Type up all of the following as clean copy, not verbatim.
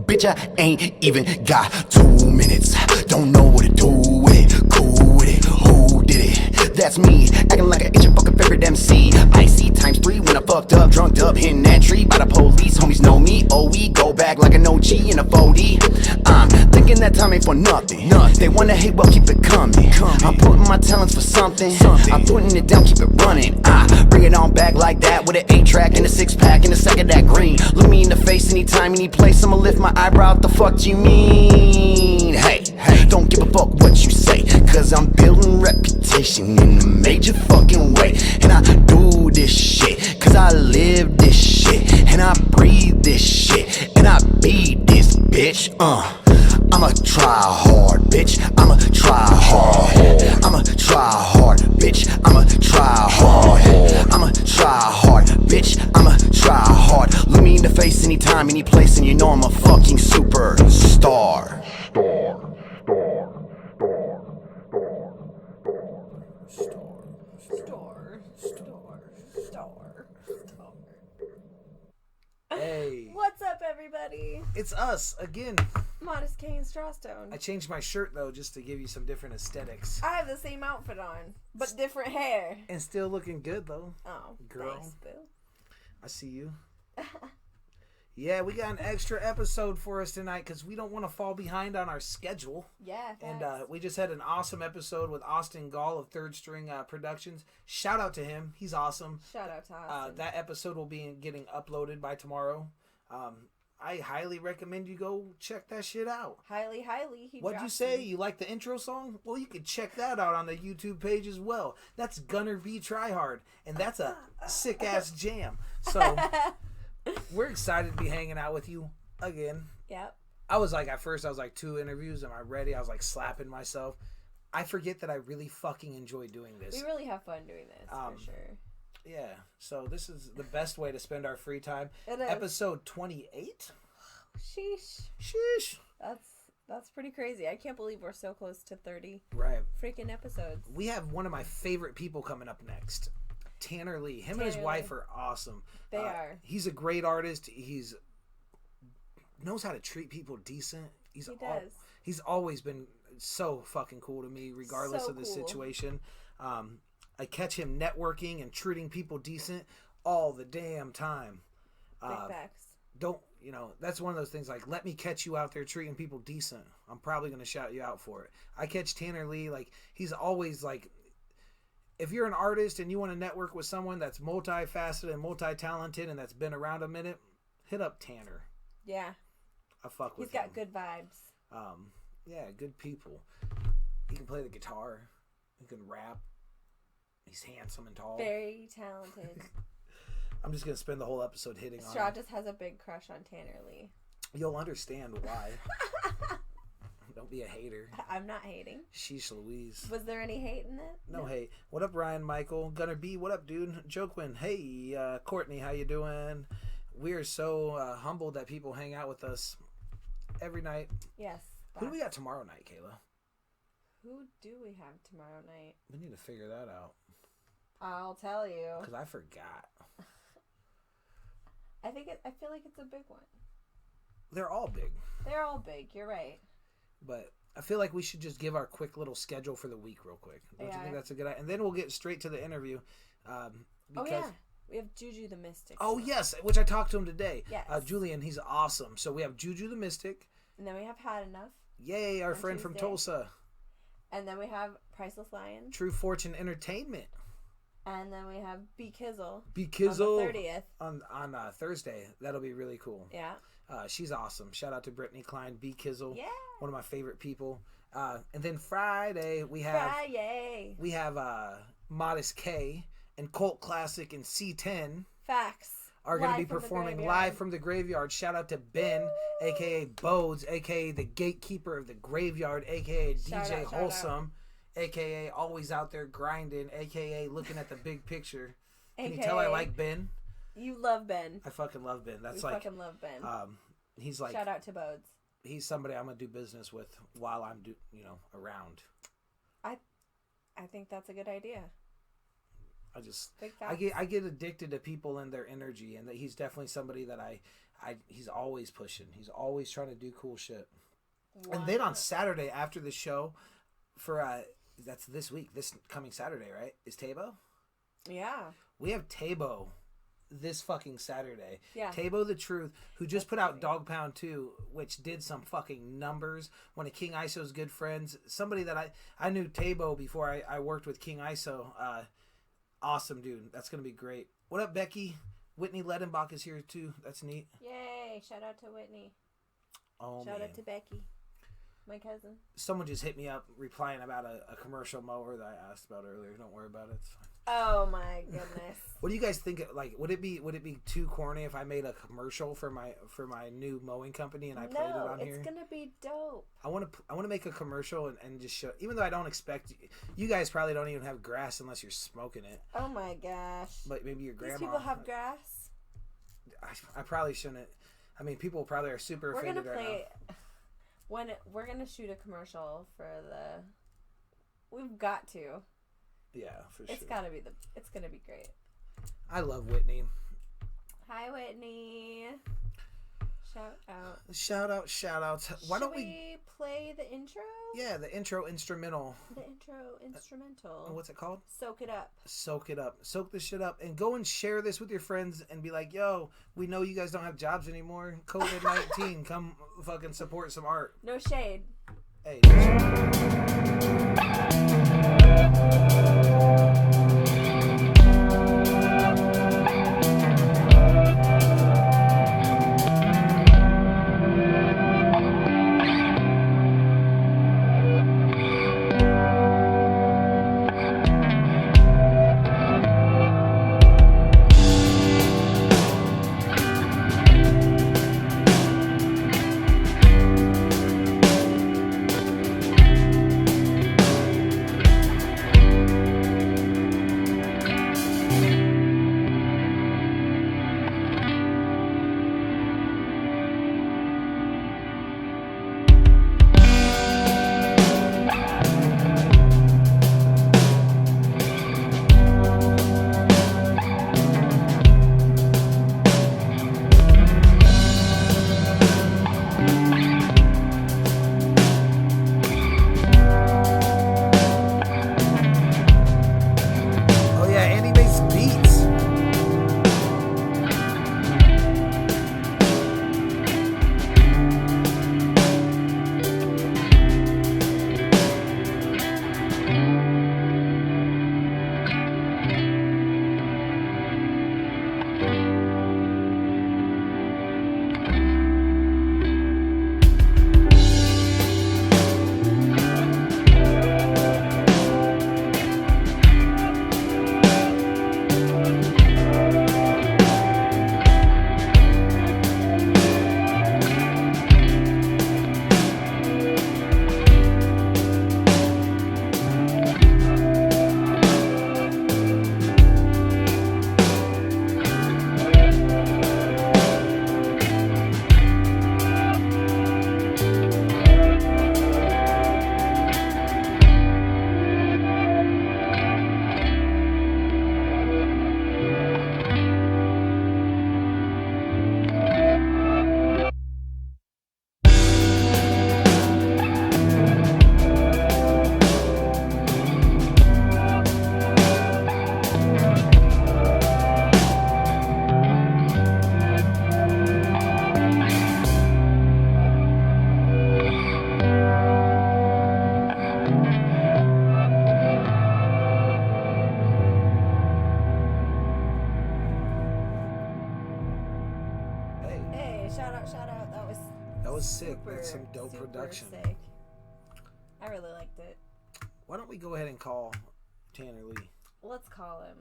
Bitch, I ain't even got 2 minutes. Don't know what to do with it. Cool with it. Who did it? That's me, acting like I ain't your fucking favorite MC. Icy ×3 when I fucked up, drunked up, hitting that tree by the police. Homies know me, oh we go back like an OG in a 4D. I'm thinking that time ain't for nothing. They wanna hate, well keep it coming. I'm putting my talents for something. I'm putting it down, keep it running. I bring it on back like that with an 8-track and a 6-pack and a sack of that green. Look me in the face anytime, any place. I'ma lift my eyebrow. What the fuck do you mean? Hey, don't give a fuck what you say, cause I'm building reputation in a major fucking way. And I do this shit cause I live this shit, and I breathe this shit, and I be this bitch. I'ma try hard, bitch. I'ma try hard. I'ma try hard, bitch. I'ma try hard. I'ma try hard, bitch. I'ma try hard. Look me in the face anytime, any place, and you know I'm a fucking superstar. Hey. What's up, everybody? It's us again. Modest K and Strawstone. I changed my shirt though just to give you some different aesthetics. I have the same outfit on, but different hair. And still looking good though. Oh, girl. Thanks, boo. I see you. Yeah, we got an extra episode for us tonight because we don't want to fall behind on our schedule. Yeah, and we just had an awesome episode with Austin Gall of Third String Productions. Shout out to him. He's awesome. Shout out to Austin. That episode will be getting uploaded by tomorrow. I highly recommend you go check that shit out. Highly. What'd you say? You like the intro song? Well, you can check that out on the YouTube page as well. That's Gunner B Tryhard, and that's a sick-ass jam. So... we're excited to be hanging out with you again. Yep. I was like, at first, I was like, 2 interviews. Am I ready? I was like slapping myself. I forget that I really fucking enjoy doing this. We really have fun doing this, for sure. Yeah. So this is the best way to spend our free time. It is. Episode 28. Sheesh. That's pretty crazy. I can't believe we're so close to 30 freaking episodes. We have one of my favorite people coming up next. TannerLee. Him and his wife are awesome. They are. He's a great artist. He's knows how to treat people decent. He does. He's always been so fucking cool to me, regardless of the situation. I catch him networking and treating people decent all the damn time. Big facts. That's one of those things, like, let me catch you out there treating people decent. I'm probably going to shout you out for it. I catch TannerLee, like, he's always, like, if you're an artist and you want to network with someone that's multifaceted and multi-talented and that's been around a minute, hit up Tanner. Yeah. I fuck with him. He's got good vibes. Yeah, good people. He can play the guitar. He can rap. He's handsome and tall. Very talented. I'm just going to spend the whole episode hitting on him. Straw just has a big crush on TannerLee. You'll understand why. Don't be a hater. I'm not hating. Sheesh Louise. Was there any hate in it? No hate. What up, Ryan Michael? Gunner B, what up, dude? Joquin, hey. Courtney, how you doing? We are so humbled that people hang out with us every night. Yes. Who do we got tomorrow night, Kayla? Who do we have tomorrow night? We need to figure that out. I'll tell you. Because I forgot. I feel like it's a big one. They're all big. They're all big. You're right. But I feel like we should just give our quick little schedule for the week real quick. Don't you think that's a good idea? And then we'll get straight to the interview. Because we have Juju the Mystic. Oh, yes, which I talked to him today. Yes. Julian, he's awesome. So we have Juju the Mystic. And then we have Had Enough. Yay, our friend Tuesday. From Tulsa. And then we have Priceless Lion. True Fortune Entertainment. And then we have B Kizzle. B Kizzle. On the 30th. On Thursday. That'll be really cool. Yeah. She's awesome. Shout out to Brittany Klein, B Kizzle. Yeah. One of my favorite people. And then Friday we have Modest K and Cult Classic and C10. Facts. Are going to be performing live from the graveyard. Shout out to Ben, a.k.a. Bodes, a.k.a. the gatekeeper of the graveyard, a.k.a. DJ Wholesome, a.k.a. always out there grinding, a.k.a. looking at the big picture. Can you tell I like Ben? You love Ben. I fucking love Ben. We fucking love Ben. He's like... Shout out to Bodes. He's somebody I'm going to do business with while I'm around. I think that's a good idea. I get addicted to people and their energy, and that he's definitely somebody that he's always pushing. He's always trying to do cool shit. Wow. And then on Saturday after the show, for that's this week, this coming Saturday, right? Is Tabo? Yeah. We have Tabo this fucking Saturday. Yeah. Tabo the Truth, who just put out Dog Pound 2, which did some fucking numbers. One of King ISO's good friends. Somebody that I knew Tabo before I worked with King ISO. Awesome dude. That's going to be great. What up, Becky? Whitney Ledenbach is here too. That's neat. Yay. Shout out to Whitney. Oh, Shout out to Becky. My cousin. Someone just hit me up replying about a commercial mower that I asked about earlier. Don't worry about it. It's fine. Oh my goodness. What do you guys think? Like, would it be too corny if I made a commercial for my new mowing company and I played it on here? No, it's gonna be dope. I want to make a commercial and just show. Even though I don't expect you guys probably don't even have grass unless you're smoking it. Oh my gosh. But maybe your grandma. These people have grass. I probably shouldn't. I mean, people probably are super offended right now. When we're gonna shoot a commercial for we've got to. Yeah, for sure. It's gonna be great. I love Whitney. Hi, Whitney. Shout out. Why don't we play the intro? Yeah, the intro instrumental. The intro instrumental. What's it called? Soak it up. Soak it up. Soak this shit up. And go and share this with your friends and be like, yo, we know you guys don't have jobs anymore. COVID-19, come fucking support some art. No shade. Hey. Some dope production. Sick. I really liked it. Why don't we go ahead and call TannerLee? Let's call him.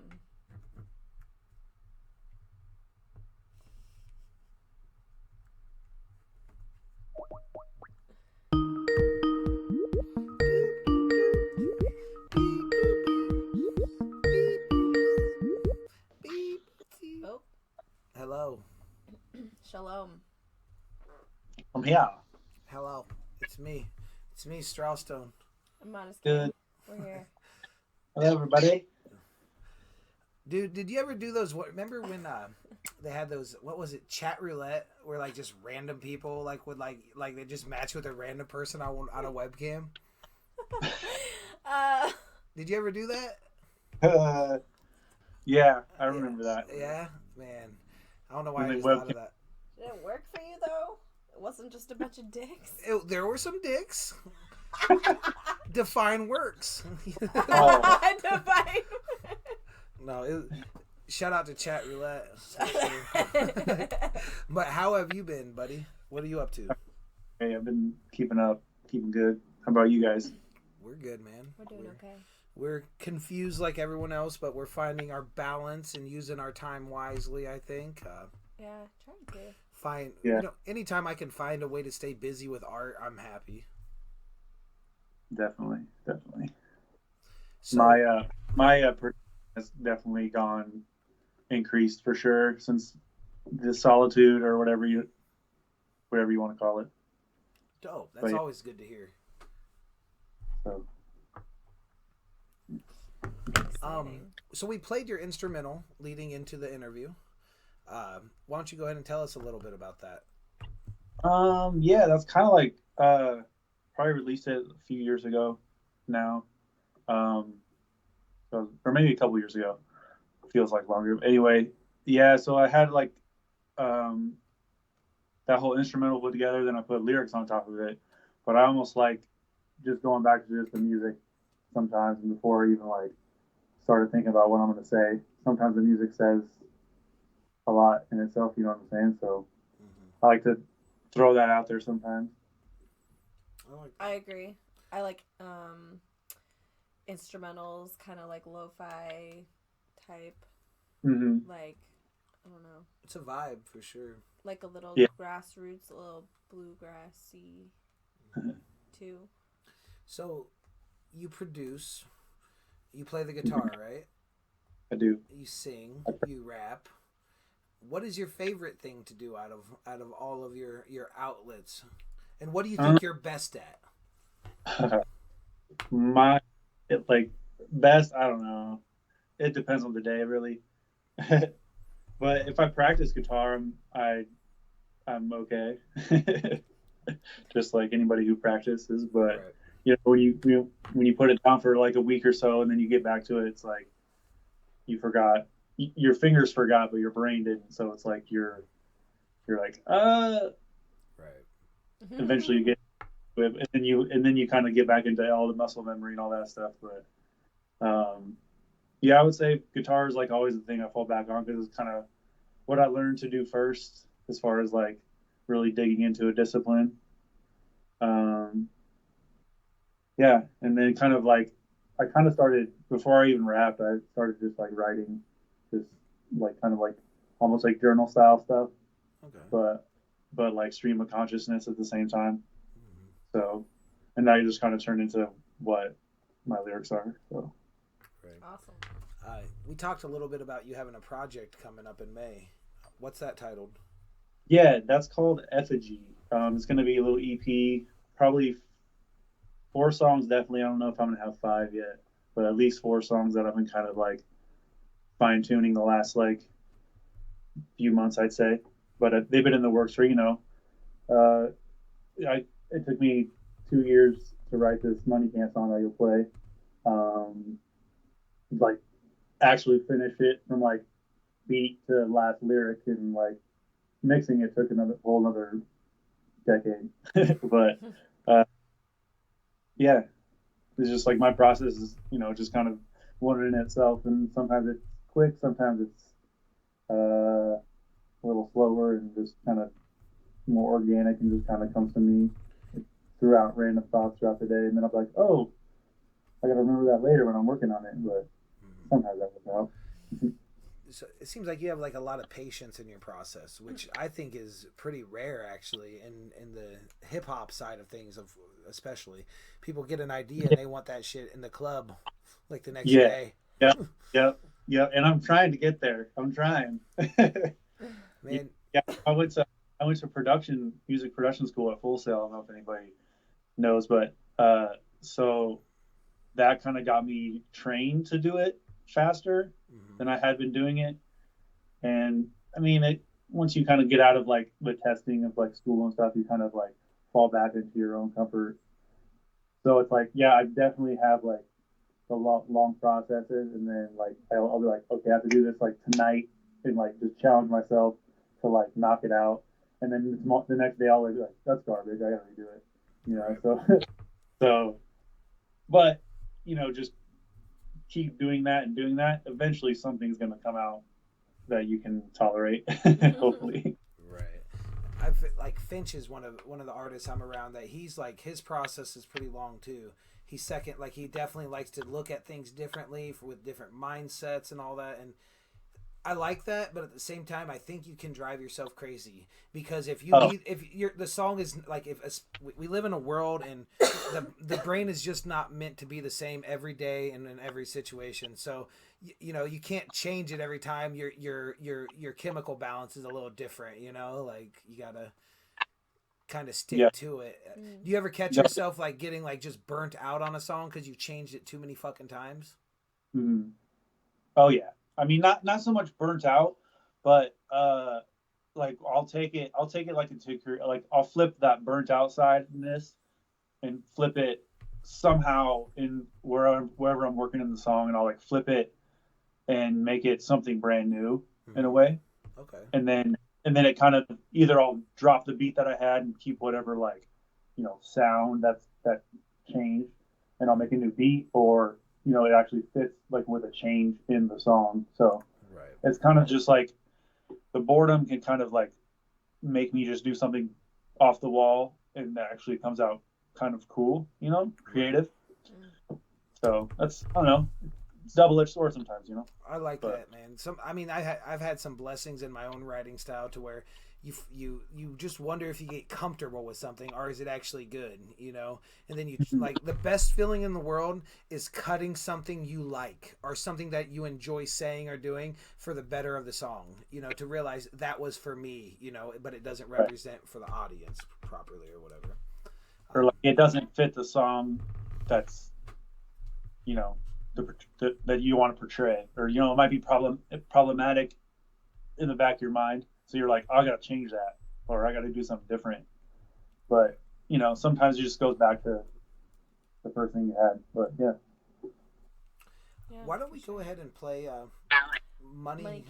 Oh. Hello. Shalom. I'm here. Hello. It's me, Strawstone. I'm Modest K. Good. We're here. Hello, everybody. Dude, did you ever do those? Remember when they had those? What was it? Chat roulette, where like just random people like would like they just match with a random person on a webcam. Did you ever do that? Yeah, I remember that. Yeah, man. I don't know why And I the just thought of webcam. that. Did it work for you though? It wasn't just a bunch of dicks. There were some dicks. Define works. Oh, Divine. No, shout out to Chat Roulette. But how have you been, buddy? What are you up to? hey, I've been keeping up, keeping good. How about you guys? We're good, man. We're doing okay. We're confused like everyone else, but we're finding our balance and using our time wisely, I think. Yeah, trying to. Yeah. Anytime I can find a way to stay busy with art, I'm happy. Definitely. So, My production has definitely increased for sure since the solitude or whatever you want to call it. dope. That's But- always good to hear. So Exciting. So we played your instrumental leading into the interview. Why don't you go ahead and tell us a little bit about that? yeah, that's kind of like probably released it a few years ago now. So, or maybe a couple years ago. Feels like longer. Anyway, yeah, so I had like that whole instrumental put together, then I put lyrics on top of it. But I almost like just going back to just the music sometimes, and before I even like started thinking about what I'm going to say. Sometimes the music says a lot in itself, you know what I'm saying? So I like to throw that out there sometimes. I agree. I like instrumentals, kind of like lo-fi type. Mm-hmm. Like, I don't know. It's a vibe for sure. Like a little Yeah. grassroots, a little bluegrassy too. So you produce, you play the guitar, right? I do. You sing, you rap. What is your favorite thing to do out of all of your outlets? And what do you think you're best at? Like best, I don't know. It depends on the day, really. But if I practice guitar, I'm okay. Just like anybody who practices, but Right. when you put it down for like a week or so, and then you get back to it, it's like you forgot. Your fingers forgot, but your brain didn't. So it's like you're like Right. eventually you get to it, and then you kind of get back into all the muscle memory and all that stuff. But yeah, I would say guitar is like always the thing I fall back on because it's kind of what I learned to do first as far as like really digging into a discipline. Yeah, and then kind of like I kind of started before I even rapped. I started just like writing, just like kind of like almost like journal style stuff, Okay. but like stream of consciousness at the same time. So, and that just kind of turned into what my lyrics are. So, Right. Awesome. We talked a little bit about you having a project coming up in May. What's that titled? yeah, that's called Effigy. It's going to be a little EP, probably 4 songs. Definitely, I don't know if I'm going to have 5 yet, but at least 4 songs that I've been kind of like fine tuning the last like few months, I'd say. But they've been in the works for it took me 2 years to write this Money Can't song that you'll play. Like actually finish it from like beat to last lyric, and like mixing it took another decade. But yeah, it's just like my process is just kind of one in itself, and sometimes it's quick, sometimes it's a little slower and just kind of more organic and just kind of comes to me throughout random thoughts throughout the day, and then I'm like, oh, I gotta remember that later when I'm working on it. But sometimes that works out. So it seems like you have like a lot of patience in your process, which I think is pretty rare actually in the hip hop side of things. Of especially people get an idea and they want that shit in the club like the next day. Yeah, and I'm trying to get there. I'm trying. Man, Yeah, I went to music production school at Full Sail. I don't know if anybody knows, but so that kind of got me trained to do it. faster than I had been doing it. And I mean, once you kind of get out of like the testing of like school and stuff, you kind of like fall back into your own comfort. So it's like, yeah, I definitely have like the long processes, and then like I'll be like, okay, I have to do this like tonight, and like just challenge myself to like knock it out. And then the next day I'll be like, that's garbage, I gotta redo it, you know. So but you know, just keep doing that and doing that. Eventually something's gonna come out that you can tolerate. Hopefully. Right. Like Finch is one of the artists I'm around that he's like, his process is pretty long too. He's second, like he definitely likes to look at things differently with different mindsets and all that. And I like that, but at the same time, I think you can drive yourself crazy, because if the song is like, we live in a world and the brain is just not meant to be the same every day and in every situation. So, you know, you can't change it every time. Your chemical balance is a little different, you know, like you gotta kind of stick to it. Do you ever catch yourself like getting like just burnt out on a song because you changed it too many fucking times? Mm-hmm. Oh yeah. I mean, not so much burnt out, but like I'll take it like I'll flip that burnt out sideness and flip it somehow in wherever I'm working in the song, and I'll like flip it and make it something brand new in a way. Okay. And then it kind of, either I'll drop the beat that I had and keep whatever like, you know, sound that changed, and I'll make a new beat, or you know, it actually fits like with a change in the song. So It's kind of just like the boredom can kind of like make me just do something off the wall, and that actually comes out kind of cool, you know, creative. So that's, I don't know, it's double-edged sword sometimes, you know. I like that, man. I've had some blessings in my own writing style to where you just wonder if you get comfortable with something, or is it actually good, you know? And then you like, the best feeling in the world is cutting something you like, or something that you enjoy saying or doing for the better of the song, you know, to realize that was for me, you know, but it doesn't represent for the audience properly or whatever. Or like it doesn't fit the song that's, you know, that you want to portray, or, you know, it might be problematic in the back of your mind. So you're like, oh, I got to change that, or I got to do something different. But, you know, sometimes it just goes back to the first thing you had. But, yeah. Why don't we go ahead and play Money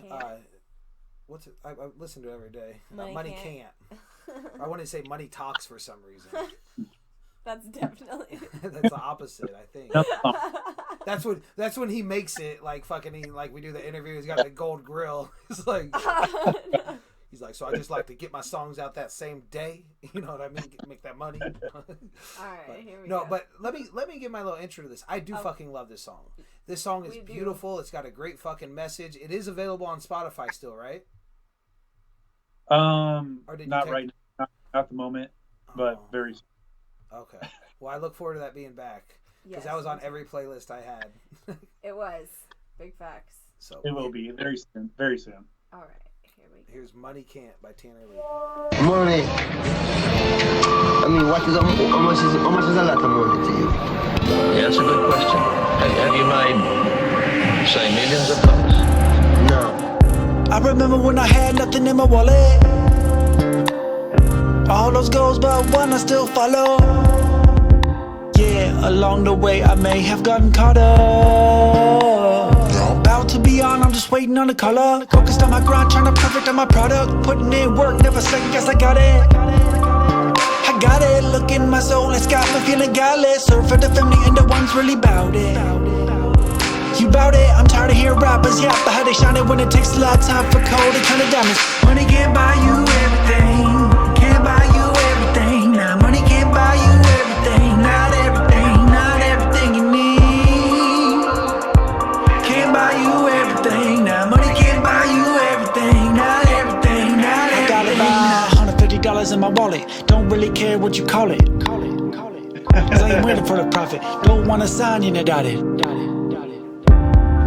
what's it? I listen to it every day. Money Can't. I want to say Money Talks for some reason. That's definitely... That's the opposite, I think. That's when he makes it like fucking, like we do the interview, he's got the gold grill. He's like... He's like, so I just like to get my songs out that same day. You know what I mean? Make that money. All right, here we go. No, but let me give my little intro to this. I do fucking love this song. This song is beautiful. It's got a great fucking message. It is available on Spotify still, right? Not right now, not at the moment, but very soon. Okay. Well, I look forward to that being back, because that was on every playlist I had. It was. Big facts. So it will be very soon. Very soon. All right. Here's Money Can't by TannerLee. Money. I mean, how much is a lot of money to you? Yeah, that's a good question. Have you made, say, millions of bucks? No. I remember when I had nothing in my wallet. All those goals, but one I still follow. Yeah, along the way I may have gotten caught up. About to be on, I'm just waiting on the color. Focused on my grind, trying to perfect on my product. Putting in work, never second guess I got it. I got it, look in my soul, it's got me feeling godless. Serve for the family and the ones really bout it. You bout it, I'm tired of hearing rappers yap about how they shine it when it takes a lot of time for cold and kind of diamonds. Money can't buy you everything, can't buy you everything. Nah, money can't buy you everything, not everything you need. Can't buy you everything, nah, money can't buy you everything, not everything, not everything. I got about $150 in my wallet, don't really care what you call it. Cause I ain't waiting for the profit, don't wanna sign you, dotted.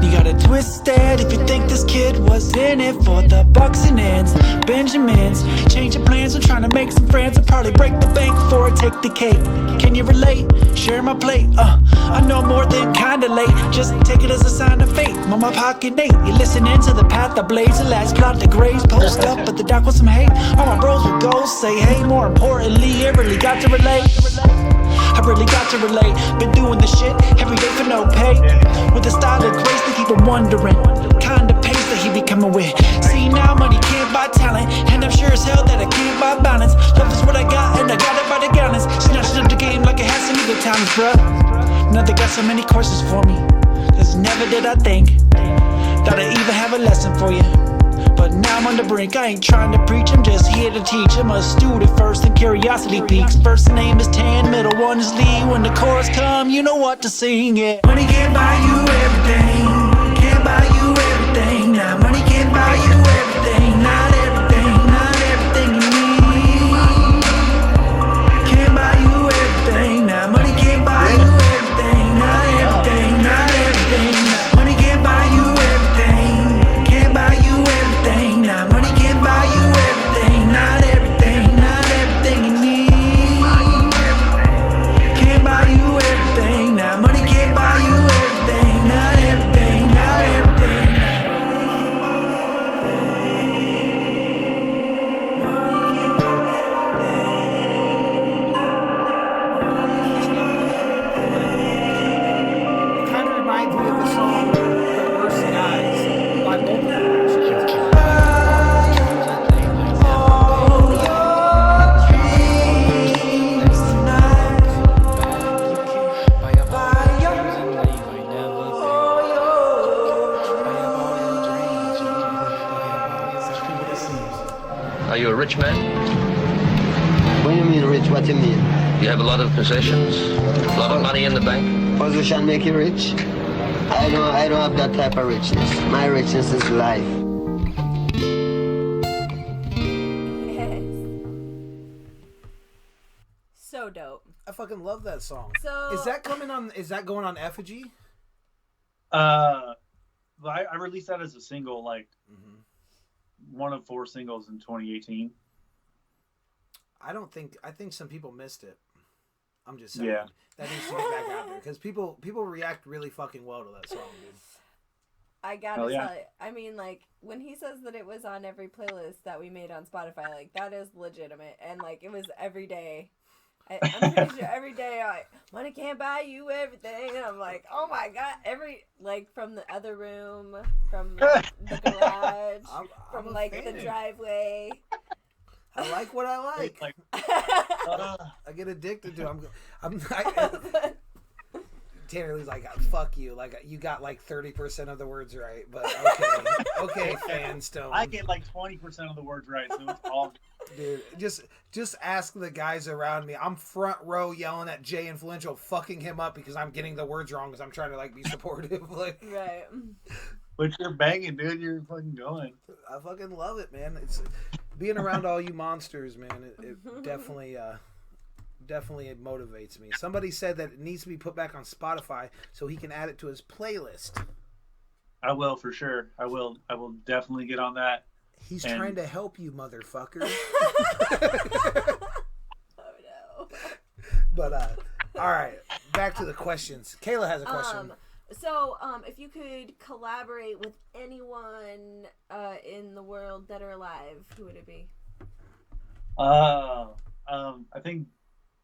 You got it twisted if you think this kid was in it for the bucks and ends. Benjamins, change your plans, I'm trying to make some friends. I'll probably break the bank before I take the cake. Can you relate? Share my plate. I know more than kinda late. Just take it as a sign of fate. I'm on my pocket Nate. You're listening to the path I blaze. The last plot to graze. Post up at the dock with some hate. All my bros with goals say hey. More importantly, I really got to relate. I really got to relate. Been doing this shit every day for no pay. With a style of grace to keep them wondering. Kind of pace that he be coming with. See now money can't buy talent. And I'm sure as hell that I can't buy balance. Love is what I got and I got it by the gallons. Snatching up the game like it has some good times, bruh. Now they got so many courses for me. Cause never did I think that I even have a lesson for you. But now I'm on the brink, I ain't trying to preach, I'm just here to teach. I'm a student first and curiosity peaks. First name is Tan, middle one is Lee. When the chorus come, you know what to sing, yeah. Money can't buy you everything. Can't buy you everything. Now money can't buy you everything. Not everything, not everything you need. Can't buy you everything. Now money can't buy you everything. Not everything, not everything. Money can't buy you everything. Can't buy you everything. Now money can't buy you everything. Not everything, not everything you need. Can't buy you everything. Now money can't buy you everything. Not everything, not everything. It kind of reminds me of the song "The Worst Guys" by Multiple. Are you a rich man? What do you mean rich? What do you mean? You have a lot of possessions? A lot of money in the bank? Position make you rich? I don't have that type of richness. My richness is life. Yes. So dope. I fucking love that song. So Is that going on Effigy? I released that as a single, like one of 4 singles in 2018. I think some people missed it. I'm just saying. Yeah. That needs to get back out there because people react really fucking well to that song, dude. I gotta Hell yeah. tell you, I mean, like, when he says that it was on every playlist that we made on Spotify, like, that is legitimate. And, like, it was every day. I'm pretty sure every day, money can't buy you everything. And I'm like, oh my God. Like, from the other room, from the garage, I'm from, a like, fan. the driveway. I like what I like. Like, I get addicted to TannerLee's like, fuck you. Like, you got like 30% of the words right, but okay, Fanstone. I get like 20% of the words right, so it's all. Dude, just ask the guys around me. I'm front row yelling at Jay Influential, fucking him up because I'm getting the words wrong because I'm trying to like be supportive. Like, Right. But you're banging, dude. You're fucking going. I fucking love it, man. It's being around all you monsters, man. It definitely motivates me. Somebody said that it needs to be put back on Spotify so he can add it to his playlist. I will for sure. I will definitely get on that. He's trying to help you, motherfucker. Oh no. But all right, back to the questions. Kayla has a question. So, if you could collaborate with anyone in the world that are alive, who would it be? I think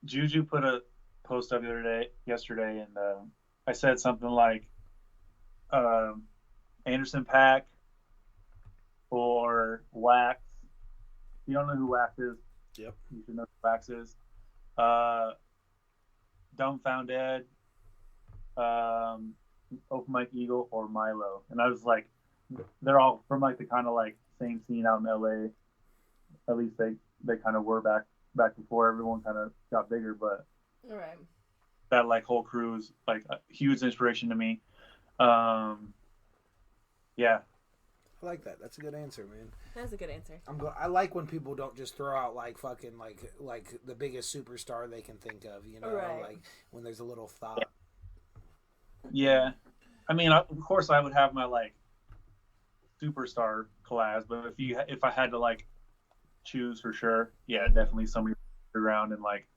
Juju put a post up yesterday, and I said something like Anderson .Paak or Wax. You don't know who Wax is? Yep. You should know who Wax is. Dumbfounded, Open Mike Eagle, or Milo. And I was like, they're all from like the kind of like same scene out in LA. At least they kind of were back before everyone kind of got bigger, but All right. that like whole crew is like a huge inspiration to me. Yeah. I like that. That's a good answer, man. That's a good answer. I like when people don't just throw out like fucking like the biggest superstar they can think of, you know, Right. like when there's a little thought. Yeah. I mean, of course, I would have my like superstar collabs, but if I had to like choose for sure, yeah, definitely somebody around and like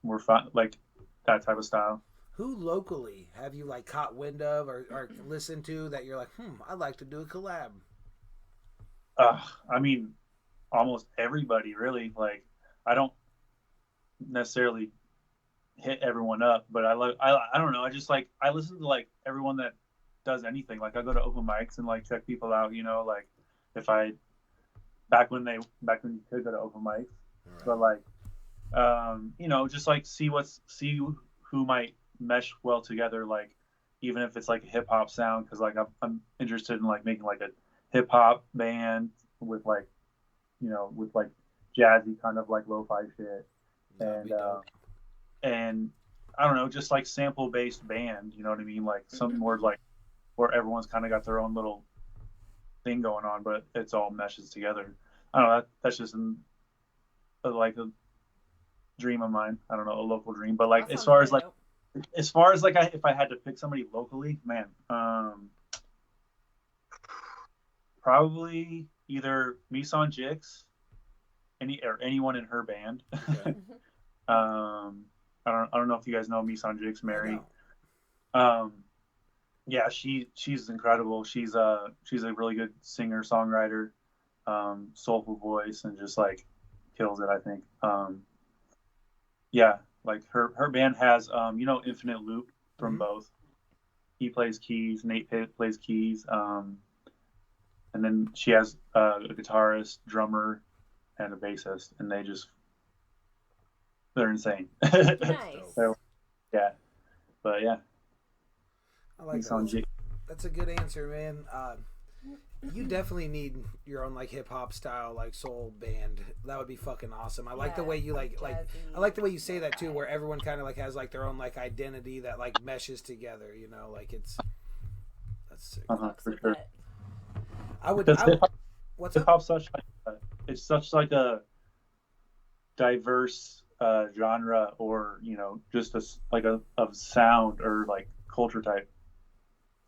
more fun, like that type of style. Who locally have you like caught wind of or listened to that you're like, I'd like to do a collab? I mean, almost everybody really. Like, I don't necessarily hit everyone up, but I don't know. I just like, I listen to like everyone that does anything. Like, I go to open mics and like check people out, you know, like back when you could go to open mics, right. But like, you know, just like see who might mesh well together. Like, even if it's like a hip hop sound, cause like I'm interested in like making like a hip hop band with like, you know, with like jazzy kind of like lo-fi shit. And I don't know, just like sample based band, you know what I mean? Like something more like where everyone's kind of got their own little thing going on, but it's all meshes together. I don't know, that's just like a dream of mine. I don't know, a local dream, but like as far as like if I had to pick somebody locally, man, probably either Misan Jix, anyone in her band. Okay. I don't know if you guys know Misan Jix, Mary. Yeah, she's incredible. She's a really good singer songwriter, soulful voice, and just like kills it, I think. Yeah, like her band has you know, Infinite Loop from both. He plays keys, Nate plays keys, and then she has a guitarist, drummer, and a bassist, and they're insane. Nice. So, yeah, but yeah. I like that. That's a good answer, man. You definitely need your own like hip hop style, like soul band. That would be fucking awesome. I like the way you like I like the way you say that too, where everyone kind of like has like their own like identity that like meshes together. You know, like that's sick. For sure. What's hip hop such like it's such like a diverse genre, or you know, just a sound or like culture type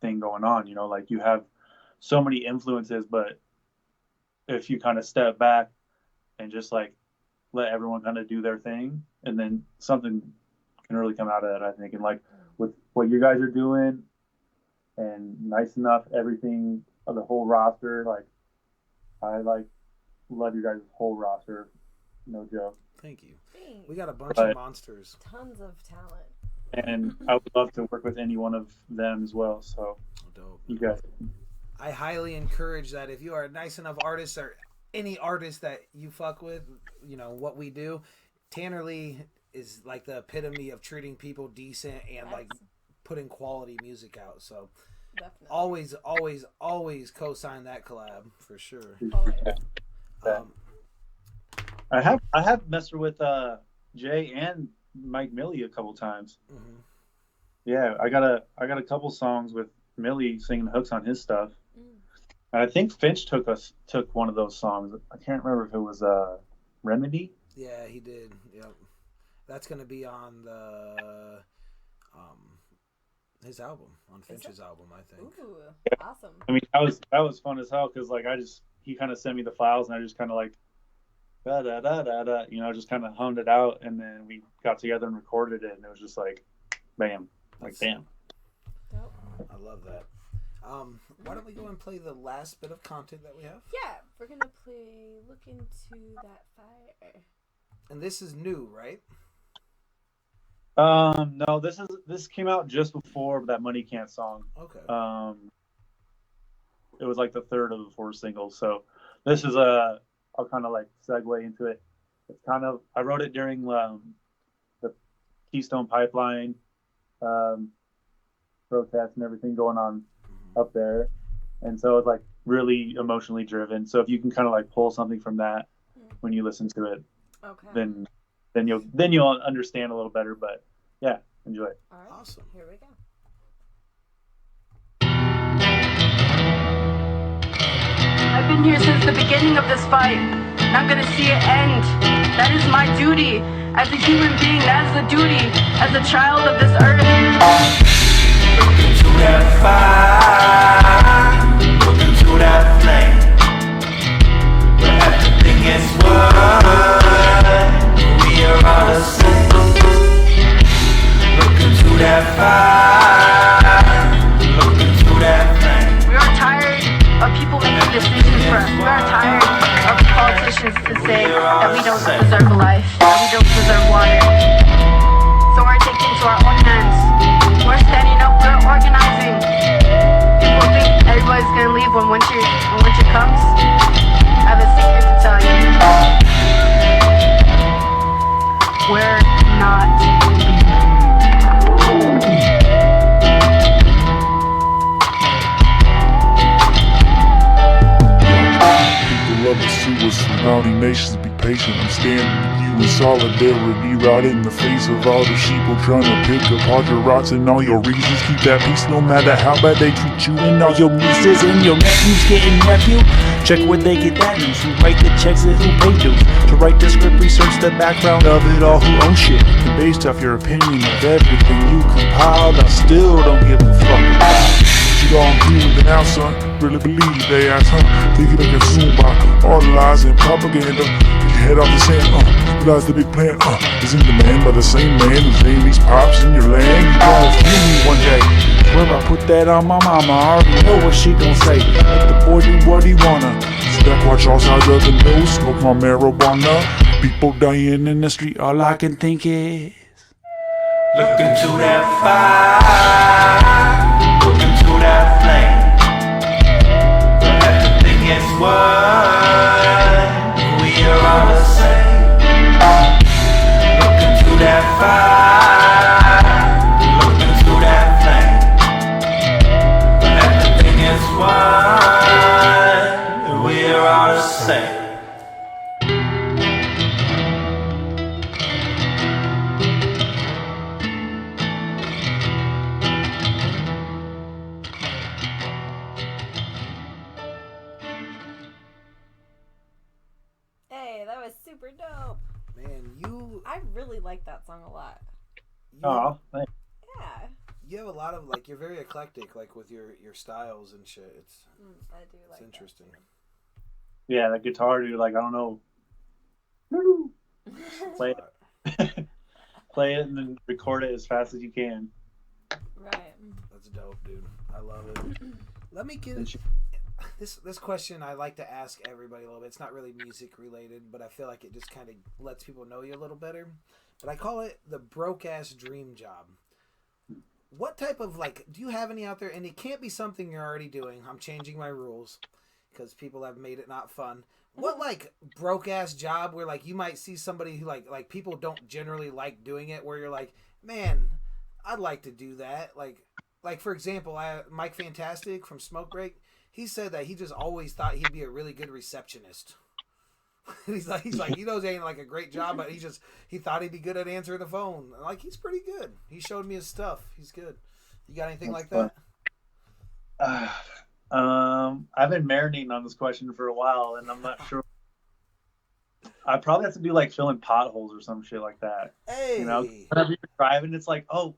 thing going on. You know, like you have so many influences, but if you kind of step back and just like let everyone kind of do their thing, and then something can really come out of that, I think. And like with what you guys are doing and Nice Enough, everything, the whole roster, like I like love you guys' whole roster, no joke. Thank you. Thanks. We got a bunch of monsters. Tons of talent. And I would love to work with any one of them as well. So dope. You guys. I highly encourage that if you are a Nice Enough artist or any artist that you fuck with, you know, what we do, TannerLee is like the epitome of treating people decent and like putting quality music out. So definitely. Always co-sign that collab for sure. I have messed with Jay and Mike Millie a couple times. Mm-hmm. Yeah, I got a couple songs with Millie singing hooks on his stuff. And I think Finch took one of those songs. I can't remember if it was Remedy. Yeah, he did. Yep. That's gonna be on the his album, on Finch's album, I think. Ooh, awesome. I mean, that was fun as hell, because like he kind of sent me the files, and I just kind of like da da da da da, you know, just kind of hummed it out, and then we got together and recorded it, and it was just like, bam, like bam. Dope. I love that. Why don't we go and play the last bit of content that we have? Yeah, we're gonna play "Look Into That Fire." And this is new, right? No, this came out just before that Money Can't song. Okay. It was like the third of the 4 singles. So this is I'll kind of like segue into it. It's kind of, I wrote it during the Keystone Pipeline protests and everything going on up there, and so it's like really emotionally driven. So if you can kind of like pull something from that when you listen to it, okay, then you'll understand a little better. But yeah, enjoy it. All right, awesome. Here we go. I've been here since the beginning of this fight, and I'm gonna see it end. That is my duty as a human being. That is the duty as a child of this earth. that fire, look into that flame. But everything is one, we are all the same. Look into that fire, look into that flame. We are tired of people making decisions for us. We are tired of politicians to say that we don't deserve life, that we don't deserve water. So we're taking it into our own hands. We're standing up, we're organizing. People think everybody's gonna leave when winter comes. I have a secret to tell you. We're not leaving. Love to see what surrounding nations be patient. I'm standing with you in solidarity, right in the face of all the sheeple trying to pick apart your rights and all your reasons. Keep that peace no matter how bad they treat you and all your nieces and your nephews getting nephew. Check where they get that news. Who write the checks and who pay dues. To write the script, research the background of it all. Who owns shit? And based off your opinion of everything you compiled, I still don't give a fuck about it. You all agree with the now, son. Really believe they ass, huh? Think you been consumed by all the lies and propaganda. Get your head off the sand, realize the big plan, is in demand by the same man who's named these pops in your land. You gon' feel me one day. Swear I put that on my mama, I already know what she gon' say. Let the boy do what he wanna. Stack watch all sides of the news, smoke my marijuana. People dying in the street, all I can think is look into that fire, look into that flame. But everything is one, we are all the same. Look into that fire, look into that flame. But everything is one, we are all the same. Super dope. Man, I really like that song a lot. Oh, thanks. Yeah. You have a lot of like, you're very eclectic, like with your styles and shit. I do like. It's interesting. Yeah, that guitar, dude. Like, I don't know. Play it. Play it and then record it as fast as you can. Right. That's dope, dude. I love it. Let me get this question. I like to ask everybody a little bit. It's not really music related, but I feel like it just kind of lets people know you a little better. But I call it the broke ass dream job. What type of, like, do you have any out there? And it can't be something you're already doing. I'm changing my rules because people have made it not fun. What, like, broke ass job where, like, you might see somebody who like people don't generally like doing it, where you're like, man, I'd like to do that. Like for example, Mike Fantastic from Smoke Break, he said that he just always thought he'd be a really good receptionist. he's like he knows it ain't like a great job, but he thought he'd be good at answering the phone. Like, he's pretty good. He showed me his stuff. He's good. You got anything like that? I've been marinating on this question for a while, and I'm not sure. I probably have to do like filling potholes or some shit like that. Hey, you know, whenever you're driving, it's like, oh,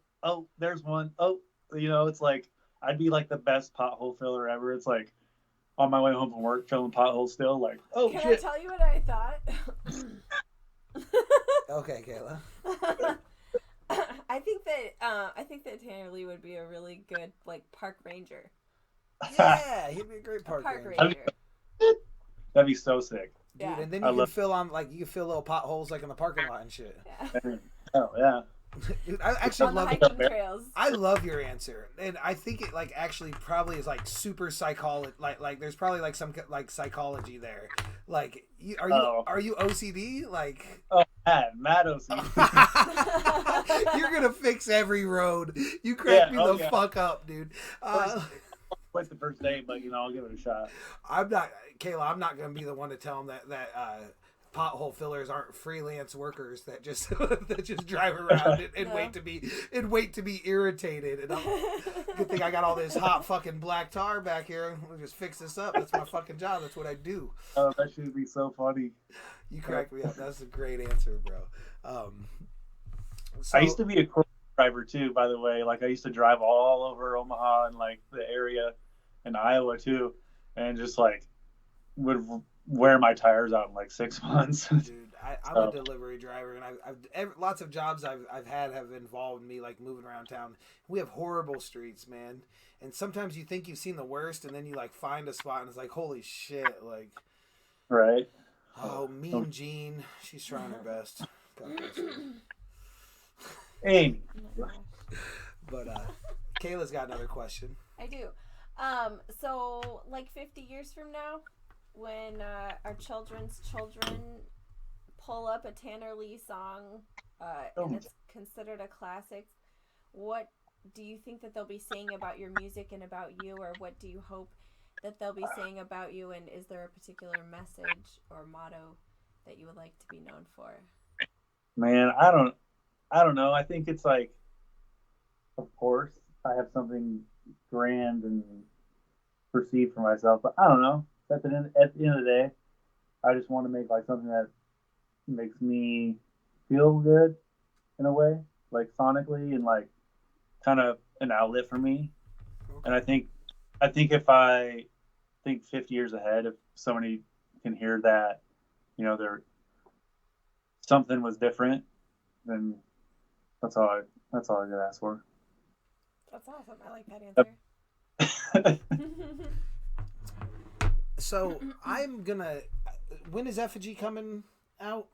there's one. Oh, you know, it's like I'd be like the best pothole filler ever. It's like on my way home from work, filling potholes still. Like, oh, Can shit. I tell you what I thought? Okay, Kayla. I think that TannerLee would be a really good like park ranger. Yeah, he'd be a great park ranger. That'd be so sick. Dude, Yeah. and then you can fill on, like, you can fill little potholes like in the parking lot and shit. Yeah. Oh yeah. Dude, I actually On the love hiking trails. I love your answer, and I think it like actually probably is like super psychology. Like there's probably like some like psychology there. Like, are you OCD? Like, oh, mad OCD. You're gonna fix every road. You crack me the fuck up, dude. Like the first day, but you know, I'll give it a shot. Kayla, I'm not gonna be the one to tell them that pothole fillers aren't freelance workers that just drive around and wait to be irritated. And good thing I got all this hot fucking black tar back here. We'll just fix this up. That's my fucking job. That's what I do. Oh, that should be so funny. You cracked me up. That's a great answer, bro. I used to be a driver too, by the way. Like I used to drive all over Omaha and like the area in Iowa too, and just like would wear my tires out in like 6 months. Dude, I'm a delivery driver, and lots of jobs I've had have involved me like moving around town. We have horrible streets, man, and sometimes you think you've seen the worst, and then you like find a spot, and it's like, holy shit, like, right? Oh, Mean Jean, she's trying her best. God bless her. Amy. But Kayla's got another question. I do. So like 50 years from now, when our children's children pull up a TannerLee song and it's considered a classic, what do you think that they'll be saying about your music and about you, or what do you hope that they'll be saying about you, and is there a particular message or motto that you would like to be known for? Man, I don't know. I think it's like, of course, I have something grand and perceived for myself, but I don't know. At the end of the day, I just want to make like something that makes me feel good in a way, like sonically, and like kind of an outlet for me. And I think if I think 50 years ahead, if somebody can hear that, you know, something was different, then that's all I could ask for. That's awesome. I like that answer. So I'm gonna. When is Effigy coming out?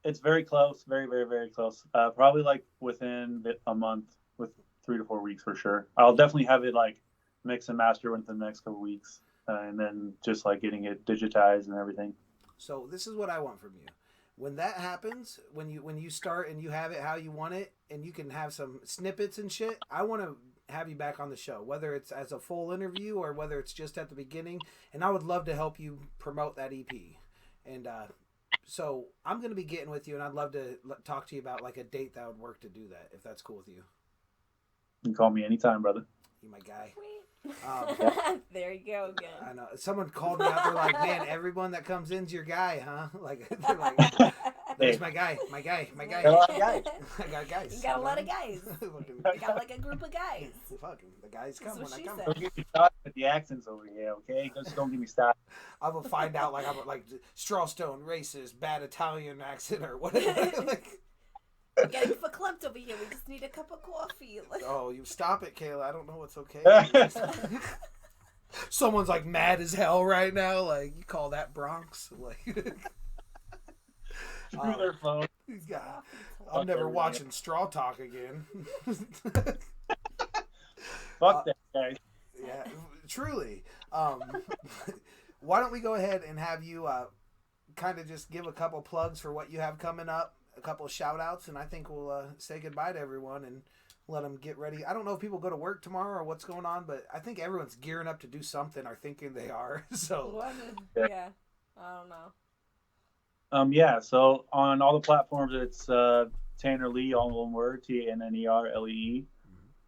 It's very close, very, very, very close. Probably like within a month, with 3 to 4 weeks for sure. I'll definitely have it like mix and master within the next couple weeks, and then just like getting it digitized and everything. So this is what I want from you. When that happens, when you start and you have it how you want it, and you can have some snippets and shit, I want to have you back on the show, whether it's as a full interview or whether it's just at the beginning. And I would love to help you promote that EP. And so I'm going to be getting with you, and I'd love to talk to you about like a date that would work to do that, if that's cool with you. You can call me anytime, brother. You my guy. There you go again. I know. Someone called me out. They're like, "Man, everyone that comes in's your guy, huh?" Like, they're like, "There's my guy. Got a lot of guys. I got guys. You got a lot of guys. You got like a group of guys. Fucking the guys come when I come. Don't get me started with the accents over here, okay? Just don't get me started. I will find out like I'm like Strawstone racist, bad Italian accent or whatever. Like, we're getting verklempt over here. We just need a cup of coffee. Like, oh, you stop it, Kayla. I don't know what's okay. Someone's like mad as hell right now. Like, you call that Bronx? Like, through their phone. I'm never watching StrawTalk again. Fuck that guy. Yeah, truly. Why don't we go ahead and have you kind of just give a couple plugs for what you have coming up, a couple of shout outs, and I think we'll say goodbye to everyone and let them get ready. I don't know if people go to work tomorrow or what's going on, but I think everyone's gearing up to do something or thinking they are. So yeah, I don't know. Yeah, so on all the platforms, it's TannerLee, all one word, TannerLee.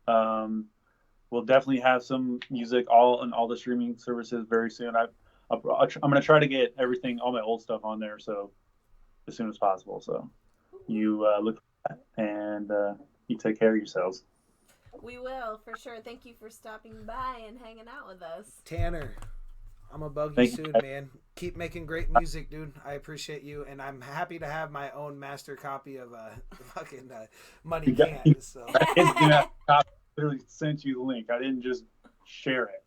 We'll definitely have some music on all the streaming services very soon. I'm going to try to get all my old stuff on there, so as soon as possible. So you look for that, and you take care of yourselves. We will, for sure. Thank you for stopping by and hanging out with us. Tanner, I'm gonna bug you soon, man. Keep making great music, dude. I appreciate you, and I'm happy to have my own master copy of fucking Money Can. So I literally sent you the link. I didn't just share it,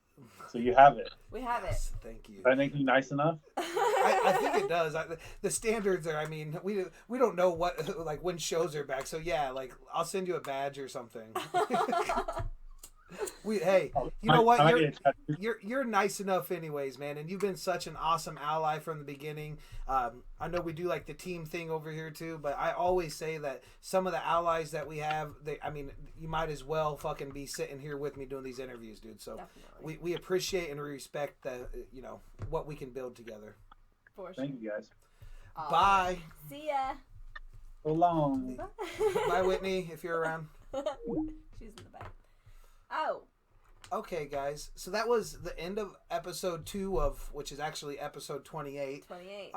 so you have it. We have it. Thank you. Did I make you nice enough? I think it does. The standards are. I mean, we don't know what like when shows are back. So yeah, like I'll send you a badge or something. Hey, you know what? You're nice enough anyways, man, and you've been such an awesome ally from the beginning. I know we do like the team thing over here too, but I always say that some of the allies that we have, you might as well fucking be sitting here with me doing these interviews, dude. So we appreciate and respect what we can build together. For sure. Thank you guys. Bye. See ya. So long. Bye, Whitney, if you're around. She's in the back. Oh. Okay, guys. So that was the end of episode 2 which is actually episode 28. 28.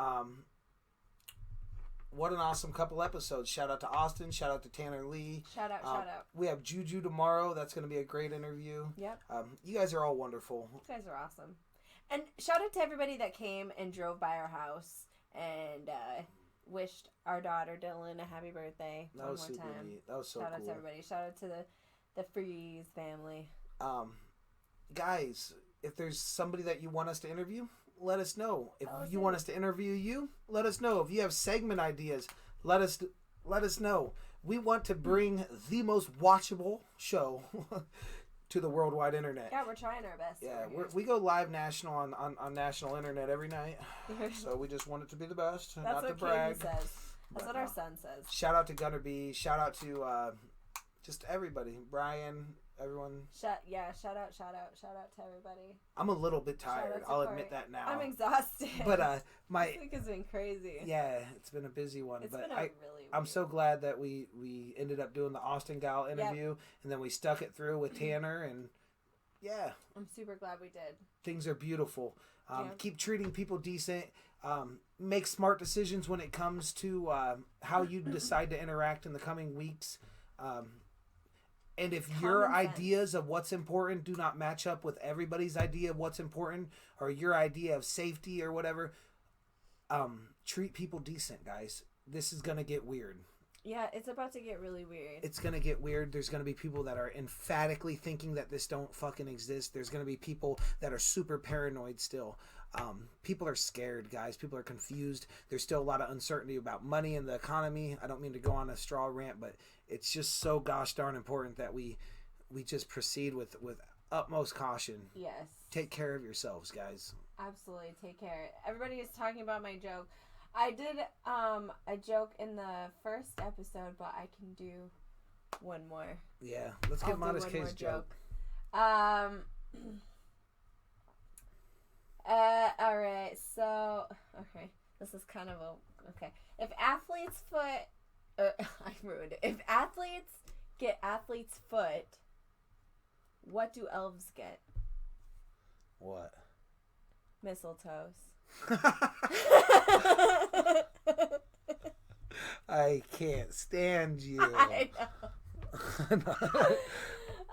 what an awesome couple episodes. Shout out to Austin. Shout out to TannerLee. Shout out. We have Juju tomorrow. That's going to be a great interview. Yep. You guys are all wonderful. You guys are awesome. And shout out to everybody that came and drove by our house and wished our daughter Dylan a happy birthday That was super time. neat. That was so Shout cool. out to everybody. Shout out to the Freeze family. Guys, if there's somebody that you want us to interview, let us know. If you want us to interview you, let us know. If you have segment ideas, let us know. We want to bring the most watchable show to the worldwide internet. Yeah, we're trying our best. Yeah, we go live national on national internet every night. So we just want it to be the best. That's not what to brag. Katie says. That's what our son says. Shout out to Gunner B. Shout out to just everybody. Brian, everyone. Shout out to everybody. I'm a little bit tired. I'll admit that now. I'm exhausted. But my this week has been crazy. Yeah, it's been a busy one. It's but been really I'm so glad that we ended up doing the Austin Gal interview, and then we stuck it through with Tanner, and yeah, I'm super glad we did. Things are beautiful. Keep treating people decent. Make smart decisions when it comes to how you decide to interact in the coming weeks. And if your ideas of what's important do not match up with everybody's idea of what's important, or your idea of safety or whatever, treat people decent, guys. This is going to get weird. Yeah, it's about to get really weird. It's going to get weird. There's going to be people that are emphatically thinking that this don't fucking exist. There's going to be people that are super paranoid still. People are scared, guys. People are confused. There's still a lot of uncertainty about money and the economy. I don't mean to go on a straw rant, but it's just so gosh darn important that we just proceed with utmost caution. Yes. Take care of yourselves, guys. Absolutely. Take care. Everybody is talking about my joke. I did a joke in the first episode, but I can do one more. Yeah. Let's get Modest K's joke. All right. So, okay. This is kind of okay. If athlete's foot, I ruined it. If athletes get athlete's foot, what do elves get? What? Mistletoes. I can't stand you. I know.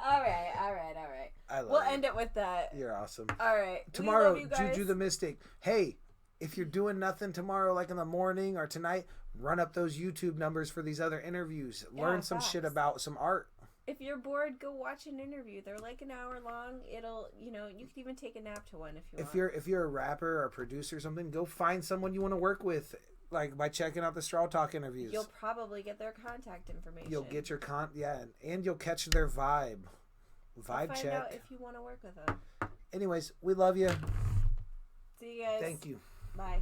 All right. We'll end it with that. You're awesome. All right. Tomorrow, Juju the Mystic. Hey, if you're doing nothing tomorrow, like in the morning or tonight, run up those YouTube numbers for these other interviews. Learn some shit about some art. If you're bored, go watch an interview. They're like an hour long. It'll, you can even take a nap to one if you want. If you're a rapper or a producer or something, go find someone you want to work with, like by checking out the StrawTalk interviews. You'll probably get their contact information. You'll get your and you'll catch their vibe. Vibe find check. Out if you want to work with them. Anyways, we love you. See you guys. Thank you. Bye.